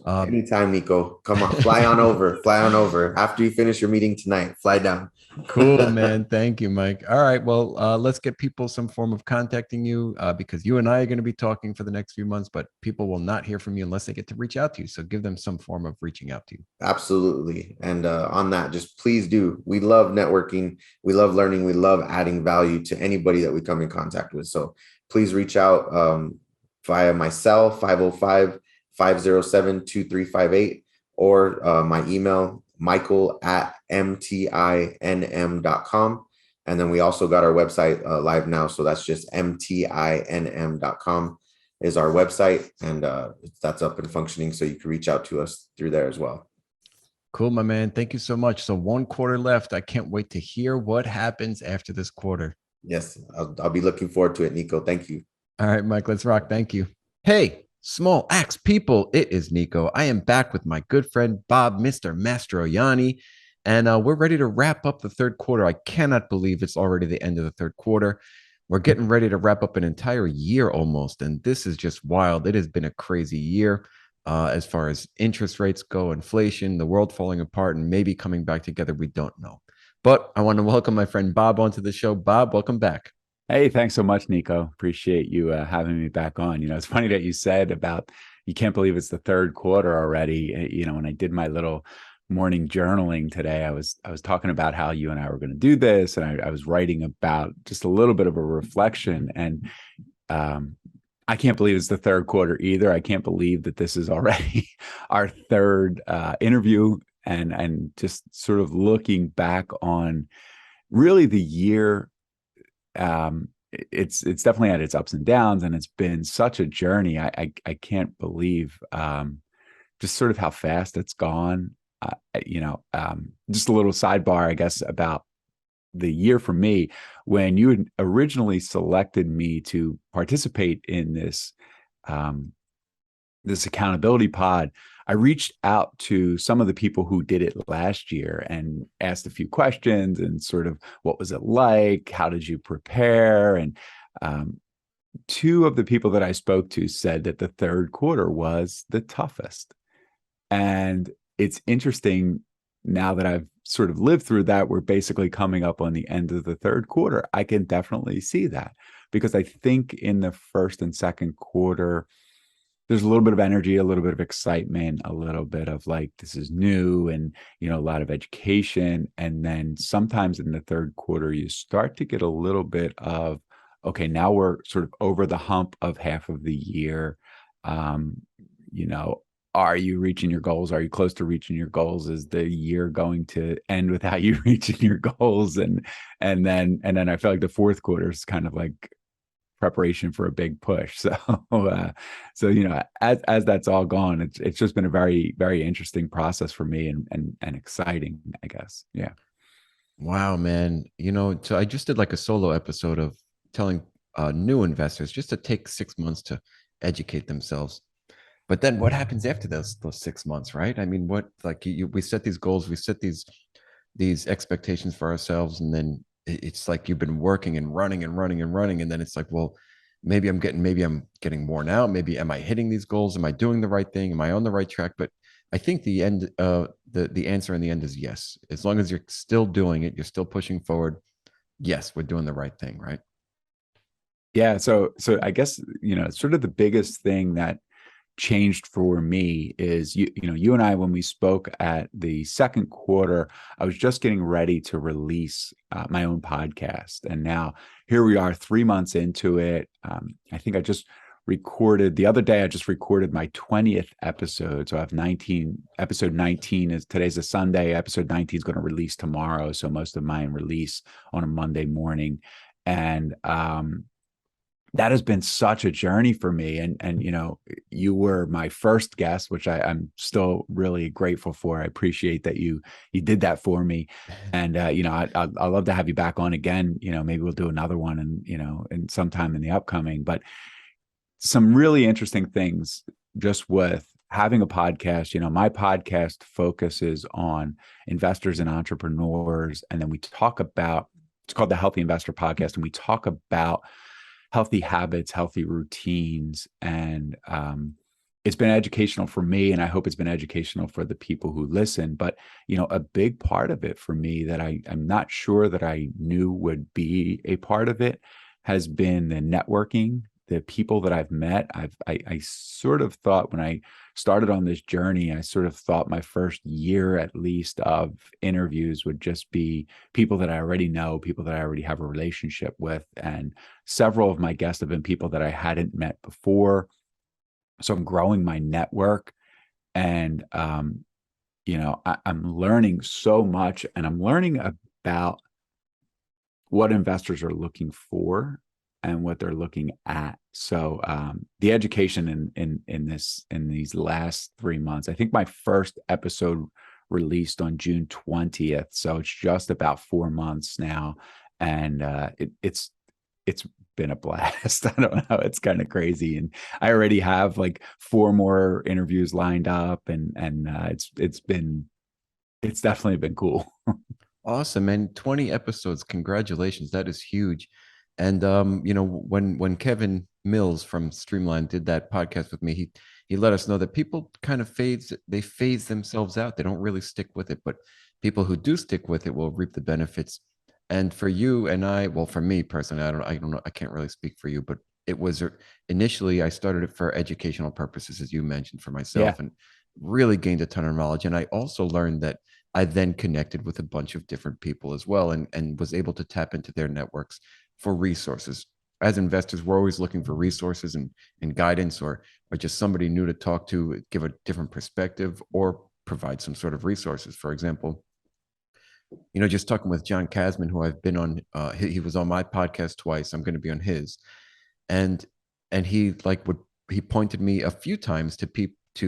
Speaker 3: anytime, Nico, come on, fly on over. After you finish your meeting tonight, fly down.
Speaker 1: Cool, man. Thank you, Mike. All right. Well, let's get people some form of contacting you because you and I are going to be talking for the next few months, but people will not hear from you unless they get to reach out to you. So give them some form of reaching out to you.
Speaker 3: Absolutely. And on that, just please do. We love networking. We love learning. We love adding value to anybody that we come in contact with. So please reach out via my cell, 505-507-2358, or my email, michael@mtinm.com. And then we also got our website live now. So that's just mtinm.com is our website. And that's up and functioning. So you can reach out to us through there as well.
Speaker 1: Cool, my man. Thank you so much. So 1 quarter left. I can't wait to hear what happens after this quarter.
Speaker 3: Yes, I'll be looking forward to it, Nico. Thank you.
Speaker 1: All right, Mike, let's rock. Thank you. Hey, small axe people, it is Nico. I am back with my good friend, Bob, Mr. Mastroianni, and we're ready to wrap up the 3rd quarter. I cannot believe it's already the end of the 3rd quarter. We're getting ready to wrap up an entire year almost, and this is just wild. It has been a crazy year as far as interest rates go, inflation, the world falling apart, and maybe coming back together. We don't know. But I want to welcome my friend Bob onto the show. Bob, welcome back.
Speaker 4: Hey, thanks so much, Nico. Appreciate you having me back on. It's funny that you said about you can't believe it's the 3rd quarter already. When I did my little morning journaling today, I was talking about how you and I were going to do this, and I was writing about just a little bit of a reflection. And I can't believe it's the 3rd quarter either. I can't believe that this is already our 3rd interview, and just sort of looking back on really the year, it's definitely had its ups and downs, and it's been such a journey. I can't believe just sort of how fast it's gone. Just a little sidebar, I guess, about the year for me. When you had originally selected me to participate in this accountability pod, I reached out to some of the people who did it last year and asked a few questions and sort of, what was it like? How did you prepare? And two of the people that I spoke to said that the third quarter was the toughest. And it's interesting, now that I've sort of lived through that, we're basically coming up on the end of the third quarter. I can definitely see that, because I think in the first and second quarter, there's a little bit of energy, a little bit of excitement, a little bit of like, this is new, and, a lot of education. And then sometimes in the third quarter, you start to get a little bit of, okay, now we're sort of over the hump of half of the year. Are you reaching your goals? Are you close to reaching your goals? Is the year going to end without you reaching your goals? And then I feel like the fourth quarter is kind of like preparation for a big push. So as that's all gone, it's just been a very, very interesting process for me, and exciting, I guess. Yeah.
Speaker 1: Wow, man. So I just did like a solo episode of telling new investors just to take 6 months to educate themselves. But then what happens after those 6 months, right? I mean, we set these goals, we set these expectations for ourselves, and then it's like you've been working and running and running and running, and then it's like, well, maybe I'm getting worn out. Maybe am I hitting these goals? Am I doing the right thing? Am I on the right track? But I think the answer in the end is yes. As long as you're still doing it, you're still pushing forward. Yes, we're doing the right thing, right?
Speaker 4: Yeah. So I guess, sort of the biggest thing that changed for me is you and I, when we spoke at the second quarter, I was just getting ready to release my own podcast, and now here we are 3 months into it. I think I just recorded the other day. I just recorded my 20th episode, so I have 19. Episode 19 is, today's a Sunday. Episode 19 is going to release tomorrow, so most of mine release on a Monday morning, and that has been such a journey for me. And you were my first guest, which I'm still really grateful for. I appreciate that you did that for me. And I'd love to have you back on again. Maybe we'll do another one, and sometime in the upcoming. But some really interesting things just with having a podcast. My podcast focuses on investors and entrepreneurs, and then we talk about, it's called the Healthy Investor Podcast, and we talk about healthy habits, healthy routines. And it's been educational for me, and I hope it's been educational for the people who listen. But, a big part of it for me that I'm not sure that I knew would be a part of it has been the networking, the people that I've met. I sort of thought, when I started on this journey, I sort of thought my first year at least of interviews would just be people that I already know, people that I already have a relationship with. And several of my guests have been people that I hadn't met before. So I'm growing my network, and, I'm learning so much, and I'm learning about what investors are looking for and what they're looking at. So the education in these last 3 months, I think my first episode released on June 20th. So it's just about 4 months now. And it's been a blast. I don't know. It's kind of crazy. And I already have like 4 more interviews lined up, and it's definitely been cool.
Speaker 1: Awesome, man. 20 episodes. Congratulations. That is huge. And when Kevin Mills from Streamline did that podcast with me, he let us know that people kind of phase themselves out. They don't really stick with it, but people who do stick with it will reap the benefits. And for you and I, well, for me personally, I don't know, I can't really speak for you, but it was initially I started it for educational purposes, as you mentioned, for myself, and really gained a ton of knowledge. And I also learned that I then connected with a bunch of different people as well, and was able to tap into their networks for resources. As investors, we're always looking for resources and guidance, or just somebody new to talk to, give a different perspective, or provide some sort of resources. For example, just talking with John Kasman, who I've been on, he was on my podcast twice. I'm going to be on his, and he he pointed me a few times to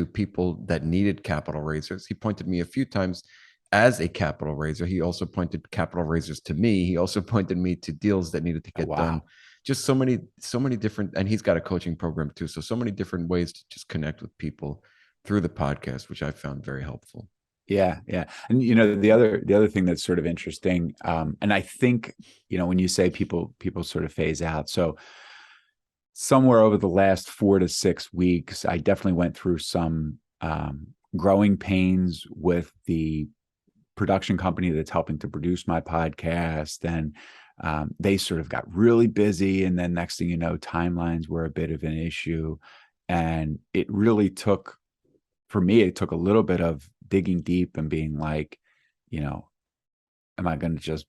Speaker 1: people that needed capital raisers. He pointed me a few times as a capital raiser. He also pointed capital raisers to me. He also pointed me to deals that needed to
Speaker 4: Oh,
Speaker 1: get
Speaker 4: wow.
Speaker 1: done. Just so many different, and he's got a coaching program too. So many different ways to just connect with people through the podcast, which I found very helpful.
Speaker 4: Yeah, yeah. And the other thing that's sort of interesting, and I think, when you say people sort of phase out. So somewhere over the last 4 to 6 weeks, I definitely went through some growing pains with the production company that's helping to produce my podcast. And they sort of got really busy. And then next thing you know, timelines were a bit of an issue. And it really took, for me, it took a little bit of digging deep and being like, am I going to just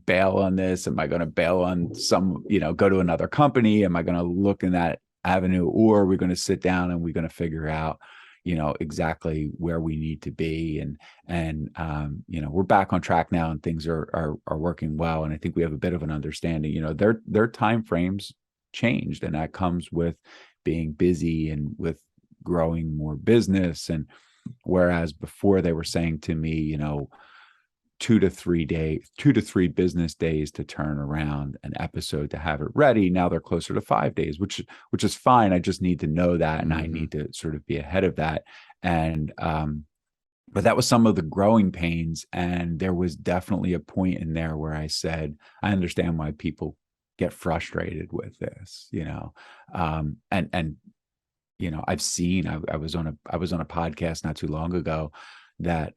Speaker 4: bail on this? Am I going to bail on go to another company? Am I going to look in that avenue, or are we going to sit down and we're going to figure out, exactly where we need to be? And we're back on track now, and things are working well. And I think we have a bit of an understanding, their time frames changed, and that comes with being busy and with growing more business. And whereas before they were saying to me, 2 to 3 business days to turn around an episode to have it ready, now they're closer to 5 days, which is fine. I just need to know that, and I need to sort of be ahead of that. And but that was some of the growing pains, and there was definitely a point in there where I said, I understand why people get frustrated with this, and I've seen, I was on a podcast not too long ago that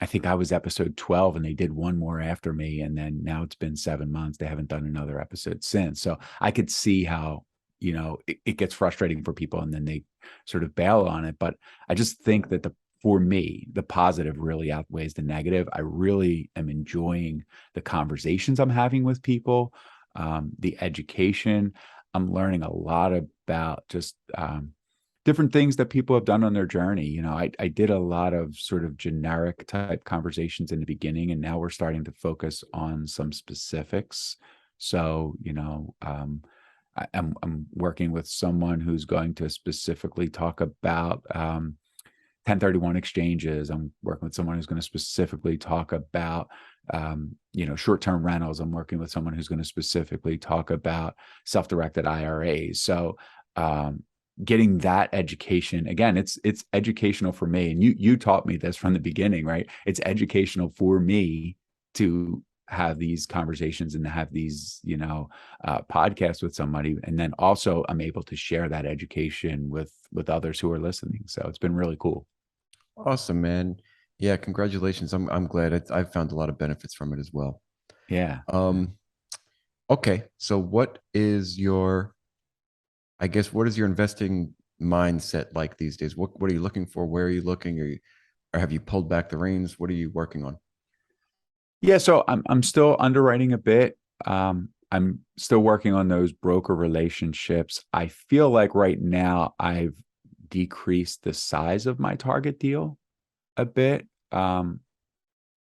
Speaker 4: I think I was episode 12, and they did one more after me. And then now it's been 7 months. They haven't done another episode since. So I could see how, it gets frustrating for people, and then they sort of bail on it. But I just think that for me, the positive really outweighs the negative. I really am enjoying the conversations I'm having with people, the education. I'm learning a lot about just different things that people have done on their journey. I did a lot of sort of generic type conversations in the beginning, and now we're starting to focus on some specifics. So, I'm working with someone who's going to specifically talk about 1031 exchanges. I'm working with someone who's going to specifically talk about short-term rentals. I'm working with someone who's going to specifically talk about self-directed IRAs. So getting that education, again, it's educational for me. And you taught me this from the beginning, right? It's educational for me to have these conversations and to have these, podcasts with somebody. And then also I'm able to share that education with others who are listening. So it's been really cool.
Speaker 1: Awesome, man. Yeah, congratulations. I'm glad. I've found a lot of benefits from it as well.
Speaker 4: Yeah.
Speaker 1: Okay. So what is your investing mindset like these days? What are you looking for? Where are you looking? Or have you pulled back the reins? What are you working on?
Speaker 4: Yeah, so I'm still underwriting a bit. I'm still working on those broker relationships. I feel like right now I've decreased the size of my target deal a bit. And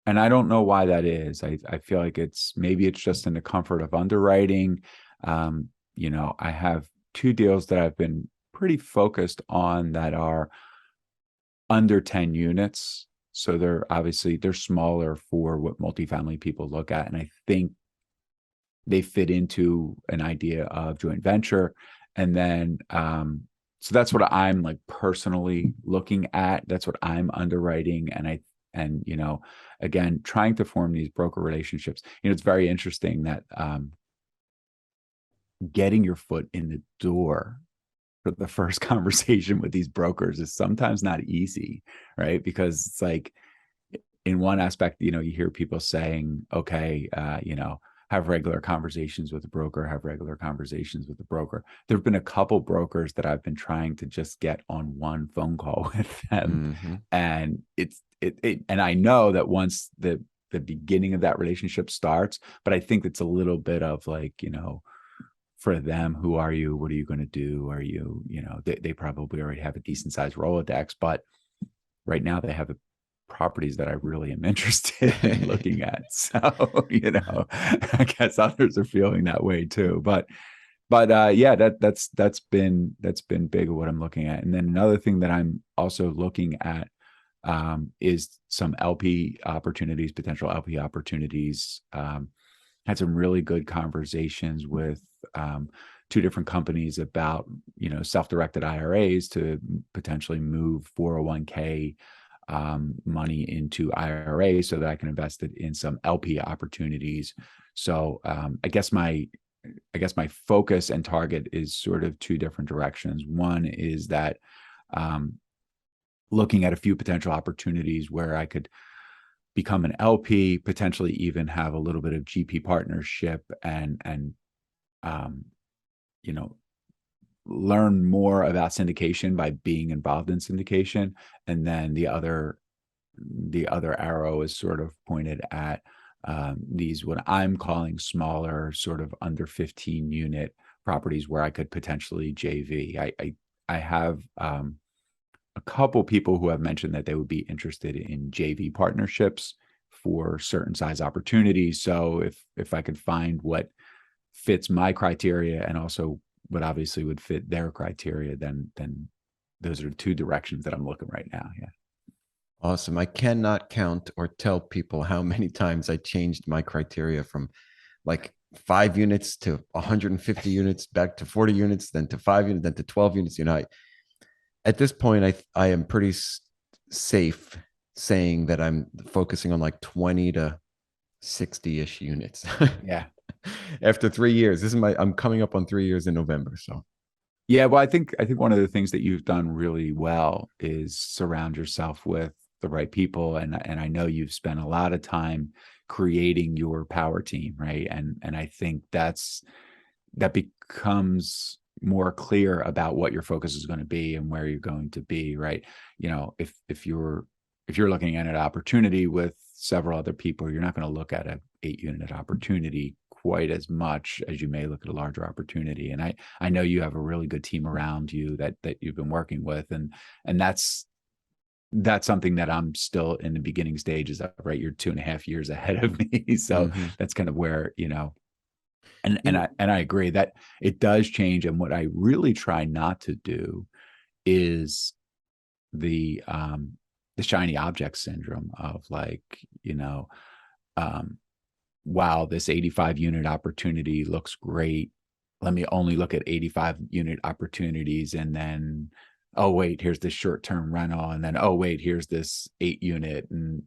Speaker 4: I don't know why that is. I feel like maybe it's just in the comfort of underwriting. I have 2 deals that I've been pretty focused on that are under 10 units. So they're smaller for what multifamily people look at. And I think they fit into an idea of joint venture. And then, so that's what I'm like personally looking at. That's what I'm underwriting. And again, trying to form these broker relationships. It's very interesting that getting your foot in the door for the first conversation with these brokers is sometimes not easy, right? Because it's like, in one aspect, you hear people saying, okay, have regular conversations with the broker, have regular conversations with the broker. There've been a couple brokers that I've been trying to just get on one phone call with them.
Speaker 1: Mm-hmm.
Speaker 4: And and I know that once the beginning of that relationship starts, but I think it's a little bit of like, for them, who are you? What are you going to do? Are you, they probably already have a decent sized Rolodex, but right now they have properties that I really am interested in looking at. So, I guess others are feeling that way too. But yeah, that's been big of what I'm looking at. And then another thing that I'm also looking at is some LP opportunities, potential LP opportunities. Had some really good conversations with two different companies about, self-directed IRAs to potentially move 401k money into IRA so that I can invest it in some LP opportunities. So I guess my focus and target is sort of two different directions. One is that looking at a few potential opportunities where I could become an LP, potentially even have a little bit of GP partnership and learn more about syndication by being involved in syndication. And then the other arrow is sort of pointed at these, what I'm calling smaller, sort of under 15 unit properties where I could potentially JV. I have a couple people who have mentioned that they would be interested in JV partnerships for certain size opportunities. So if I could find what fits my criteria and also what obviously would fit their criteria, then those are two directions that I'm looking right now. Yeah.
Speaker 1: Awesome. I cannot count or tell people how many times I changed my criteria from like 5 units to 150 units, back to 40 units, then to 5 units, then to 12 units. At this point, I am pretty safe saying that I'm focusing on like 20 to 60-ish units.
Speaker 4: Yeah.
Speaker 1: After 3 years, I'm coming up on 3 years in November. So
Speaker 4: yeah, well, I think one of the things that you've done really well is surround yourself with the right people. And I know you've spent a lot of time creating your power team, right? And I think that becomes more clear about what your focus is going to be and where you're going to be, right? If you're looking at an opportunity with several other people, you're not going to look at an 8-unit opportunity quite as much as you may look at a larger opportunity. And I know you have a really good team around you that you've been working with, and that's something that I'm still in the beginning stages of, right? You're 2.5 years ahead of me. So that's kind of where, and I agree that it does change. And what I really try not to do is the shiny object syndrome of like, wow, this 85 unit opportunity looks great. Let me only look at 85 unit opportunities. And then, oh, wait, here's this short-term rental. And then, oh, wait, here's this 8 unit and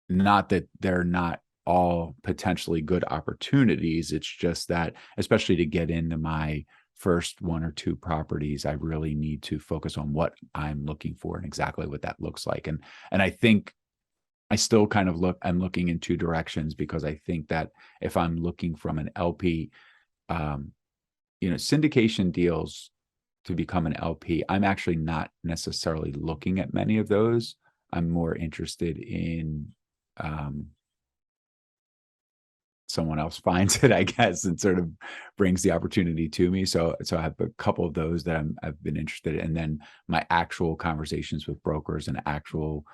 Speaker 4: not that they're not all potentially good opportunities. It's just that, especially to get into my first 1 or 2 properties, I really need to focus on what I'm looking for and exactly what that looks like. And I think I still kind of I'm looking in 2 directions, because I think that if I'm looking from an LP, syndication deals to become an LP, I'm actually not necessarily looking at many of those. I'm more interested in someone else finds it, I guess, and sort of brings the opportunity to me. So I have a couple of those that I've been interested in. And then my actual conversations with brokers and actual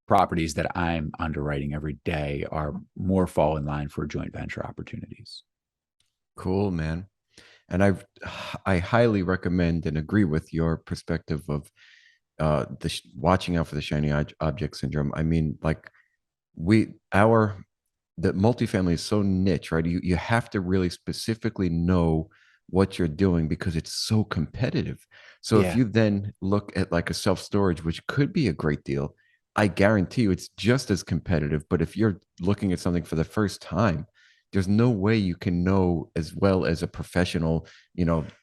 Speaker 4: properties that I'm underwriting every day are more fall in line for joint venture opportunities.
Speaker 1: Cool, man. And I highly recommend and agree with your perspective of watching out for the shiny object syndrome. I mean, like the multifamily is so niche, right? You have to really specifically know what you're doing because it's so competitive. So if you then look at like a self-storage, which could be a great deal, I guarantee you it's just as competitive. But if you're looking at something for the first time, there's no way you can know as well as a professional,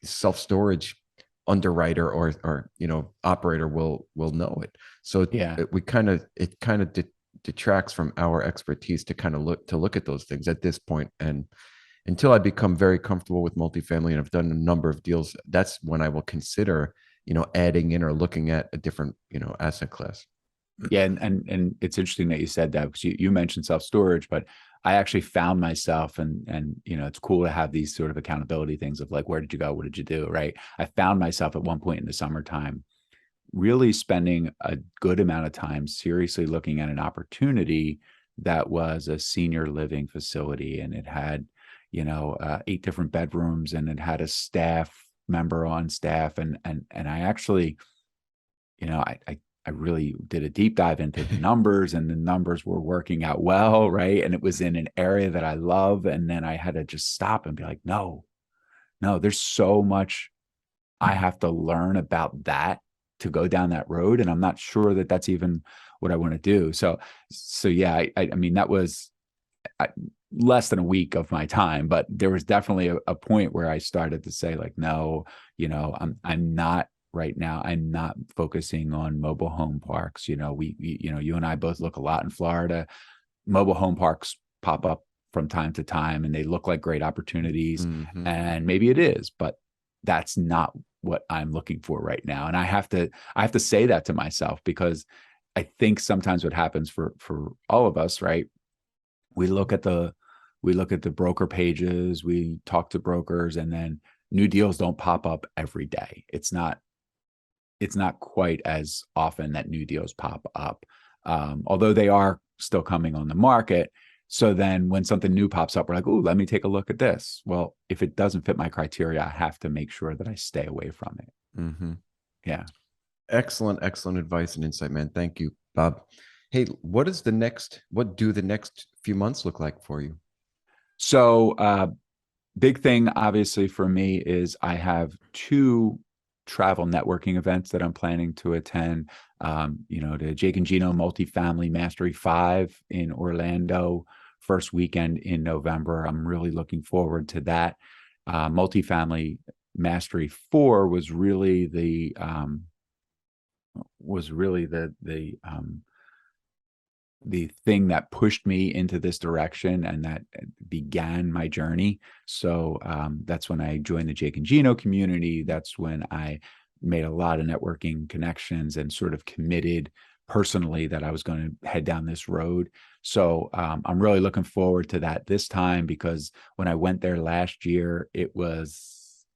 Speaker 1: self-storage underwriter or operator will know it. So it kind of detracts from our expertise to kind of look at those things at this point. And until I become very comfortable with multifamily and I've done a number of deals, that's when I will consider, adding in or looking at a different, asset class.
Speaker 4: Yeah. And it's interesting that you said that, because you mentioned self-storage, but I actually found myself and it's cool to have these sort of accountability things of like, where did you go? What did you do? Right. I found myself at one point in the summertime really spending a good amount of time seriously looking at an opportunity that was a senior living facility, and it had, 8 different bedrooms, and it had a staff member on staff. And I actually, I really did a deep dive into the numbers, and the numbers were working out well. Right. And it was in an area that I love. And then I had to just stop and be like, no, there's so much I have to learn about that to go down that road. And I'm not sure that that's even what I want to do. So yeah, I mean, that was less than a week of my time, but there was definitely a point where I started to say like, no, I'm not right now. I'm not focusing on mobile home parks. You and I both look a lot in Florida. Mobile home parks pop up from time to time, and they look like great opportunities.
Speaker 1: Mhm.
Speaker 4: And maybe it is, but that's not what I'm looking for right now. And I have to say that to myself, because I think sometimes what happens for all of us, right? We look at the broker pages, we talk to brokers, and then new deals don't pop up every day. It's not quite as often that new deals pop up, although they are still coming on the market. So then when something new pops up, we're like, oh, let me take a look at this. Well, if it doesn't fit my criteria, I have to make sure that I stay away from it.
Speaker 1: Mm-hmm.
Speaker 4: Yeah.
Speaker 1: Excellent advice and insight, man. Thank you, Bob. Hey, what do the next few months look like for you?
Speaker 4: So big thing, obviously, for me is I have 2 travel networking events that I'm planning to attend. The Jake and Gino Multifamily Mastery 5 in Orlando, first weekend in November. I'm really looking forward to that. Multifamily Mastery 4 was really the thing that pushed me into this direction and that began my journey. So that's when I joined the Jake and Gino community. That's when I made a lot of networking connections and sort of committed personally that I was going to head down this road. So I'm really looking forward to that this time, because when I went there last year, it was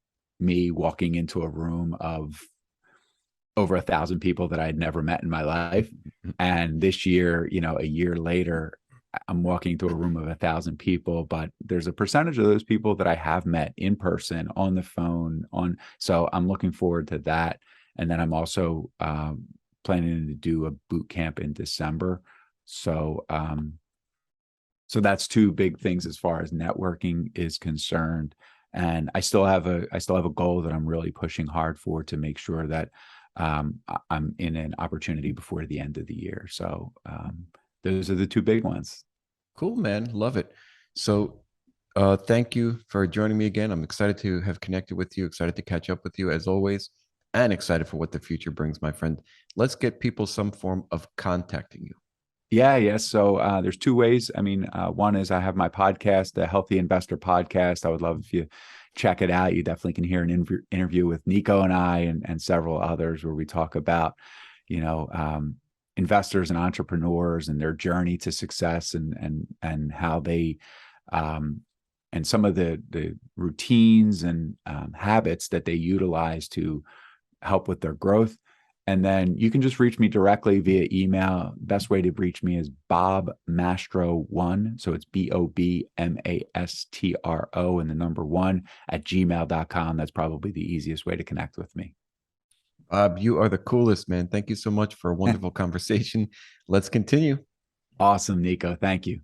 Speaker 4: me walking into a room of over 1,000 people that I had never met in my life. And this year, a year later, I'm walking to a room of 1,000 people, but there's a percentage of those people that I have met in person, on the phone, so I'm looking forward to that. And then I'm also planning to do a boot camp in December. So that's 2 big things as far as networking is concerned. And I still have a goal that I'm really pushing hard for, to make sure that I'm in an opportunity before the end of the year. So those are the 2 big ones.
Speaker 1: Cool, man. Love it. So thank you for joining me again. I'm excited to have connected with you, excited to catch up with you as always, and excited for what the future brings, my friend. Let's get people some form of contacting you.
Speaker 4: Yeah. So there's 2 ways. I mean, one is I have my podcast, the Healthy Investor Podcast. I would love if you check it out. You definitely can hear an interview with Nico and I and several others, where we talk about, investors and entrepreneurs and their journey to success, and how they and some of the routines and habits that they utilize to help with their growth. And then you can just reach me directly via email. Best way to reach me is Bob Mastro1. So it's BOBMASTRO and the number 1 @gmail.com. That's probably the easiest way to connect with me.
Speaker 1: Bob, you are the coolest, man. Thank you so much for a wonderful conversation. Let's continue.
Speaker 4: Awesome, Nico. Thank you.